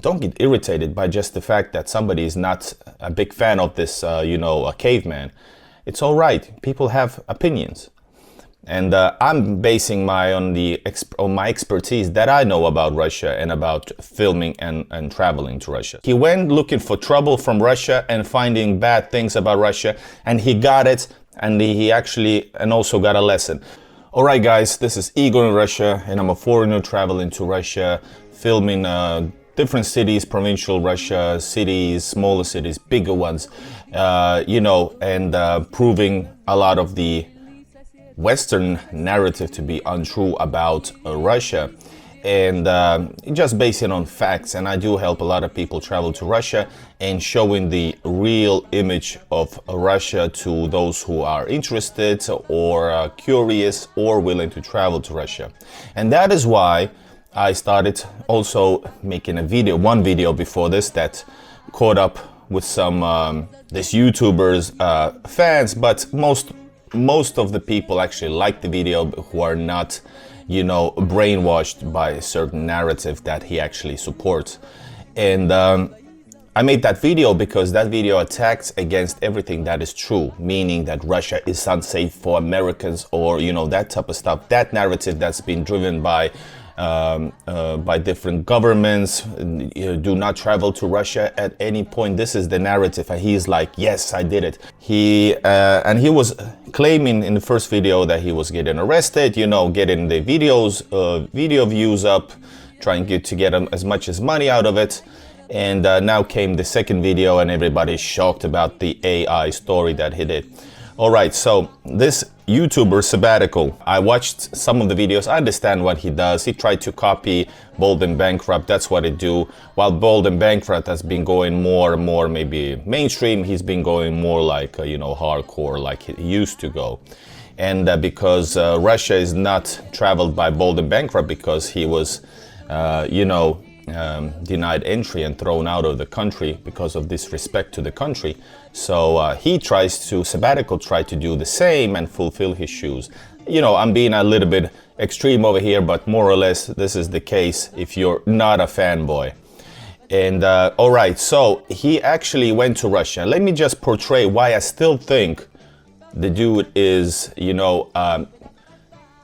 Don't get irritated by just the fact that somebody is not a big fan of this, a caveman. It's all right. People have opinions. And I'm basing on my expertise that I know about Russia and about filming and traveling to Russia. He went looking for trouble from Russia and finding bad things about Russia, and he got it, and he also got a lesson. All right, guys, this is Igor in Russia, and I'm a foreigner traveling to Russia, filming different cities, provincial Russia, cities, smaller cities, bigger ones, and proving a lot of the Western narrative to be untrue about Russia, and just basing on facts. And I do help a lot of people travel to Russia and showing the real image of Russia to those who are interested or curious or willing to travel to Russia. And that is why I started also making one video before this that caught up with some this YouTuber's fans, but most of the people actually like the video who are not, brainwashed by a certain narrative that he actually supports. And I made that video because that video attacks against everything that is true, meaning that Russia is unsafe for Americans or, that type of stuff. That narrative that's been driven by different governments. Do not travel to Russia at any point. This is the narrative, and he's like, yes, I did it. He was claiming in the first video that he was getting arrested, getting the video views up, trying to get as much as money out of it. And now came the second video, and everybody's shocked about the AI story that he did. All right, so this YouTuber Sabbatical, I watched some of the videos. I understand what he does. He tried to copy Bold and Bankrupt. That's what he do. While Bold and Bankrupt has been going more and more maybe mainstream, he's been going more like, hardcore like he used to go. And because Russia is not traveled by Bold and Bankrupt because he was, denied entry and thrown out of the country because of disrespect to the country. So Sabbatical tried to do the same and fulfill his shoes. I'm being a little bit extreme over here, but more or less this is the case if you're not a fanboy. And all right, so he actually went to Russia. Let me just portray why I still think the dude is,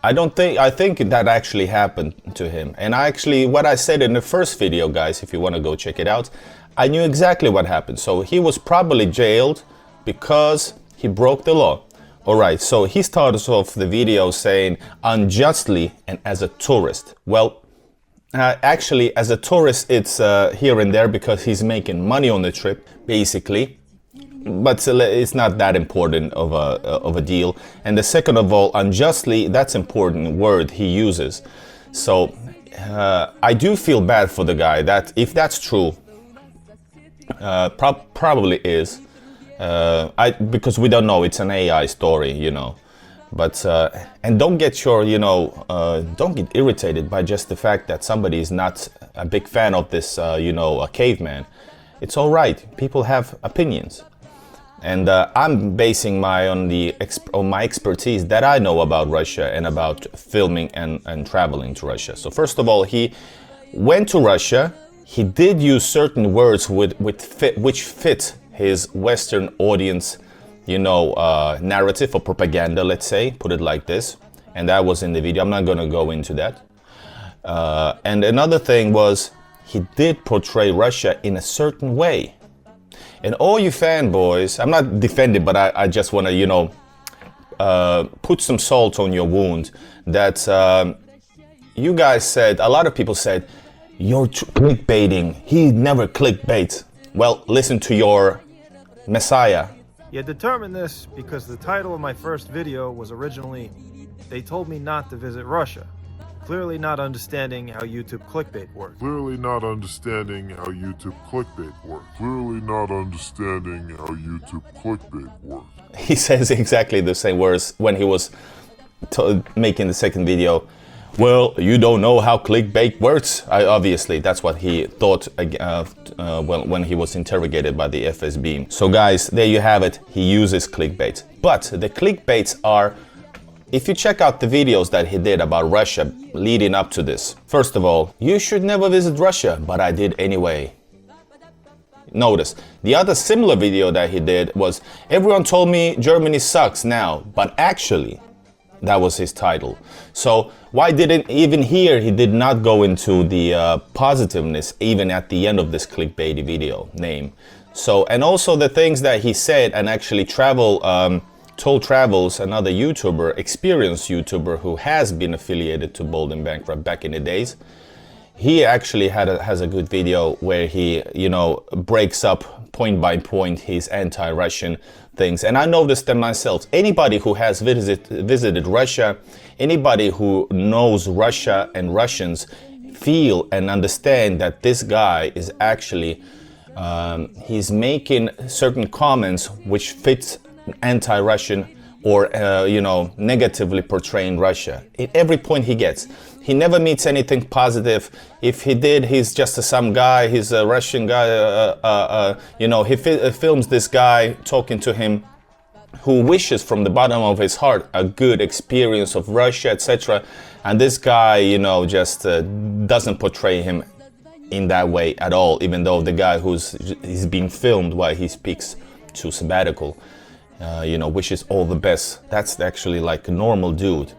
I think that actually happened to him. And what I said in the first video, guys, if you want to go check it out, I knew exactly what happened. So he was probably jailed because he broke the law. All right, so he started off the video saying unjustly and as a tourist. Well, actually, as a tourist, it's here and there because he's making money on the trip, basically. But it's not that important of a deal. And the second of all, unjustly, that's important word he uses. So I do feel bad for the guy. That if that's true, probably is. Because we don't know. It's an AI story, But and don't get don't get irritated by just the fact that somebody is not a big fan of this, a caveman. It's all right. People have opinions. And I'm basing on my expertise that I know about Russia and about filming and traveling to Russia. So first of all, he went to Russia. He did use certain words which fit his Western audience, narrative or propaganda, let's say, put it like this. And that was in the video. I'm not going to go into that. And another thing was he did portray Russia in a certain way. And all you fanboys, I'm not defending, but I just want to, put some salt on your wound. That you guys said, a lot of people said, you're clickbaiting. He never clickbaits. Well, listen to your messiah. You determined this because the title of my first video was originally, "They Told Me Not to Visit Russia." Clearly not understanding how YouTube clickbait works. Clearly not understanding how YouTube clickbait works. Clearly not understanding how YouTube clickbait works. He says exactly the same words when he was making the second video. Well, you don't know how clickbait works. Obviously, that's what he thought when he was interrogated by the FSB. So guys, there you have it. He uses clickbait. But the clickbaits are if you check out the videos that he did about Russia leading up to this, first of all, you should never visit Russia, but I did anyway. Notice, the other similar video that he did was, everyone told me Germany sucks now, but actually, that was his title. So why didn't, even here, he did not go into the positiveness, even at the end of this clickbaity video name. So, and also the things that he said, and actually Told Travels, another YouTuber, experienced YouTuber who has been affiliated to Bold and Bankrupt back in the days. He actually has a good video where he, you know, breaks up point by point his anti-Russian things. And I noticed them myself. Anybody who has visited Russia, anybody who knows Russia and Russians feel and understand that this guy is actually, he's making certain comments which fits anti-Russian or, you know, negatively portraying Russia. At every point he gets. He never meets anything positive. If he did, he's just some guy, he's a Russian guy, you know, he films this guy talking to him who wishes from the bottom of his heart a good experience of Russia, etc. And this guy, you know, just doesn't portray him in that way at all, even though the guy he's being filmed while he speaks to Sabbatical, you know, wishes all the best. That's actually like a normal dude.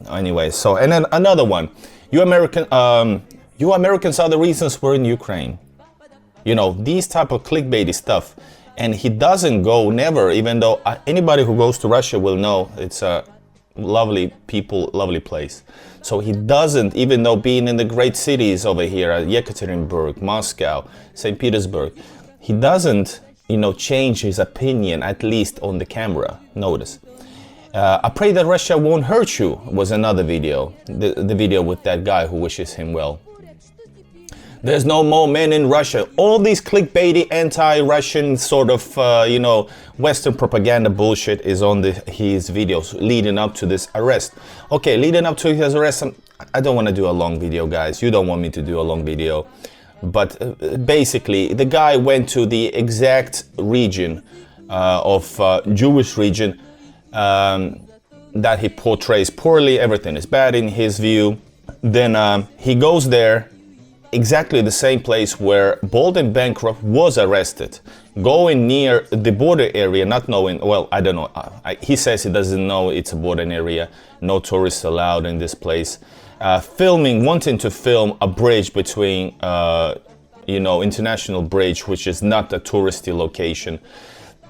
Anyway, so, and then another one, you Americans are the reasons we're in Ukraine. You know, these type of clickbaity stuff. And he doesn't go, never, even though anybody who goes to Russia will know it's a lovely people, lovely place. So he doesn't, even though being in the great cities over here, Yekaterinburg, Moscow, St. Petersburg, he doesn't, you know, change his opinion, at least on the camera. Notice. I pray that Russia won't hurt you was another video, the video with that guy who wishes him well. There's no more men in Russia. All these clickbaity, anti-Russian sort of, you know, Western propaganda bullshit is on his videos leading up to this arrest. Okay, leading up to his arrest, I don't want to do a long video, guys. You don't want me to do a long video. But basically, the guy went to the exact region of Jewish region that he portrays poorly. Everything is bad in his view. Then he goes there, exactly the same place where Bold and Bankrupt was arrested, going near the border area, not knowing, well, I don't know, he says he doesn't know it's a border area, no tourists allowed in this place, wanting to film a bridge between, you know, international bridge, which is not a touristy location.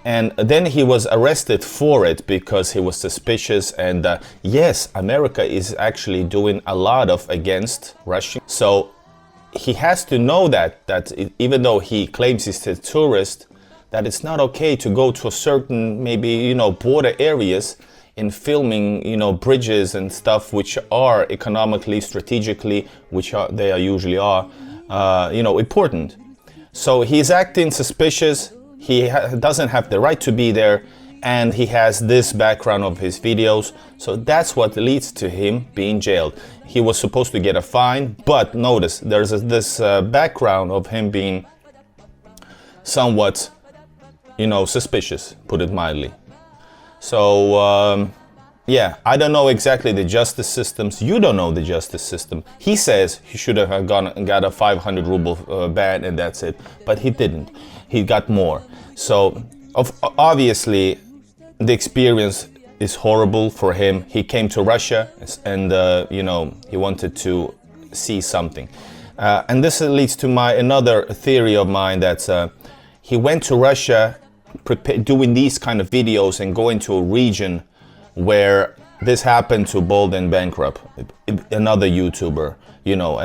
And then he was arrested for it because he was suspicious. And yes, America is actually doing a lot of against Russia. So he has to know that even though he claims he's a tourist, that it's not okay to go to a certain, maybe, you know, border areas in filming, you know, bridges and stuff which are economically, strategically, they usually are, you know, important. So he's acting suspicious. He doesn't have the right to be there, and he has this background of his videos. So that's what leads to him being jailed. He was supposed to get a fine, but notice there's this background of him being somewhat, you know, suspicious, put it mildly. So yeah, I don't know exactly the justice systems. You don't know the justice system. He says he should have got a 500 ruble ban and that's it, but he didn't. He got more. So obviously the experience is horrible for him. He came to Russia and you know, he wanted to see something. And this leads to another theory of mine, that he went to Russia doing these kind of videos and going to a region where this happened to Bold and Bankrupt, another YouTuber, you know,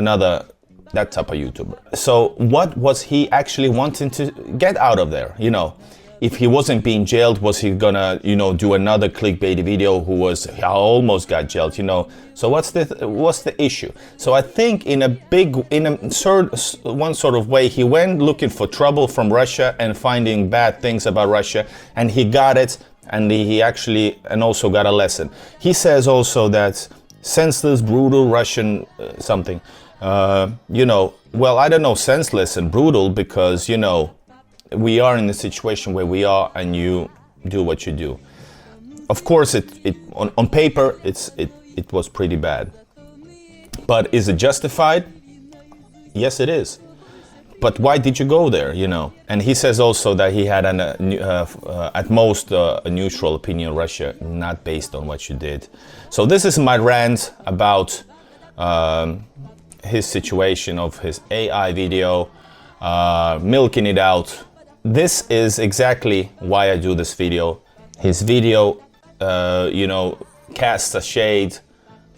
that type of YouTuber. So what was he actually wanting to get out of there? You know, if he wasn't being jailed, was he gonna, you know, do another clickbait video who almost got jailed, you know? So what's the issue? So I think in one sort of way, he went looking for trouble from Russia and finding bad things about Russia, and he got it, and he actually, and also got a lesson. He says also that senseless, brutal Russian something. You know, well, I don't know, senseless and brutal, because, you know, we are in a situation where we are, and you do what you do. Of course, on paper, it was pretty bad. But is it justified? Yes, it is. But why did you go there, you know? And he says also that he had at most a neutral opinion of Russia, not based on what you did. So this is my rant about his situation of his AI video, milking it out. This is exactly why I do this video. His video, you know, casts a shade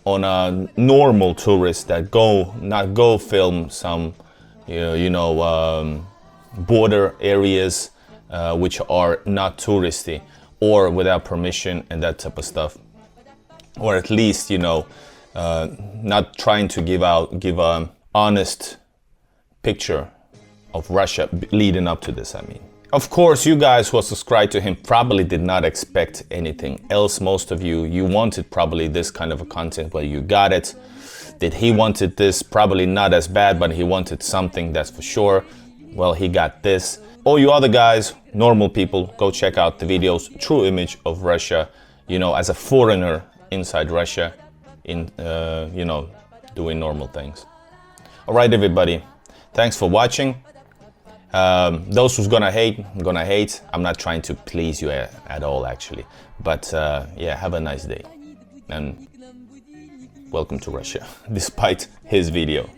on a normal tourist that go film some, border areas which are not touristy or without permission and that type of stuff, or at least, you know, not trying to give an honest picture of Russia leading up to this, I mean. Of course, you guys who are subscribed to him probably did not expect anything else. Most of you wanted probably this kind of a content, but you got it. Did he wanted this? Probably not as bad, but he wanted something, that's for sure. Well, he got this. All you other guys, normal people, go check out the videos, true image of Russia, you know, as a foreigner inside Russia, doing normal things. All right, everybody, thanks for watching. Those who's gonna hate, I'm not trying to please you at all, actually. But yeah, have a nice day. And welcome to Russia, despite his video.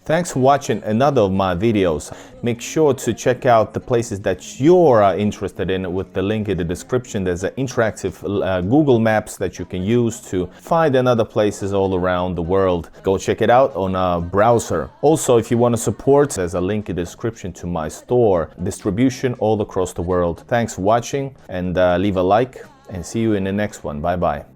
Thanks for watching another of my videos. Make sure to check out the places that you're interested in with the link in the description. There's an interactive Google Maps that you can use to find another places all around the world. Go check it out on a browser. Also, if you want to support, there's a link in the description to my store, distribution all across the world. Thanks for watching, and leave a like, and see you in the next one. Bye bye.